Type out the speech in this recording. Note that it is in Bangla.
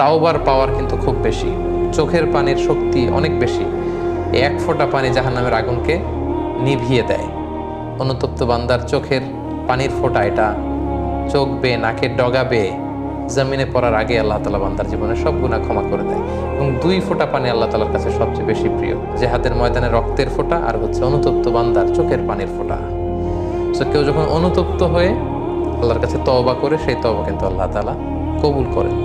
তাওবার পাওয়ার কিন্তু খুব বেশি, চোখের পানির শক্তি অনেক বেশি। এক ফোঁটা পানি জাহান্নামের আগুনকে নিভিয়ে দেয়। অনুতপ্ত বান্দার চোখের পানির ফোঁটা, এটা চোখ বেয়ে, নাকের ডগা বেয়ে জমিনে পড়ার আগে আল্লাহ তাআলা বান্দার জীবনে সব গুনাহ ক্ষমা করে দেয়। এবং 2 ফোঁটা পানি আল্লাহ তাআলার কাছে সবচেয়ে বেশি প্রিয়, জিহাদের ময়দানে রক্তের ফোঁটা আর হচ্ছে অনুতপ্ত বান্দার চোখের পানির ফোঁটা। সো কেউ যখন অনুতপ্ত হয়ে আল্লাহর কাছে তওবা করে, সেই তওবা কিন্তু আল্লাহ তাআলা কবুল করেন।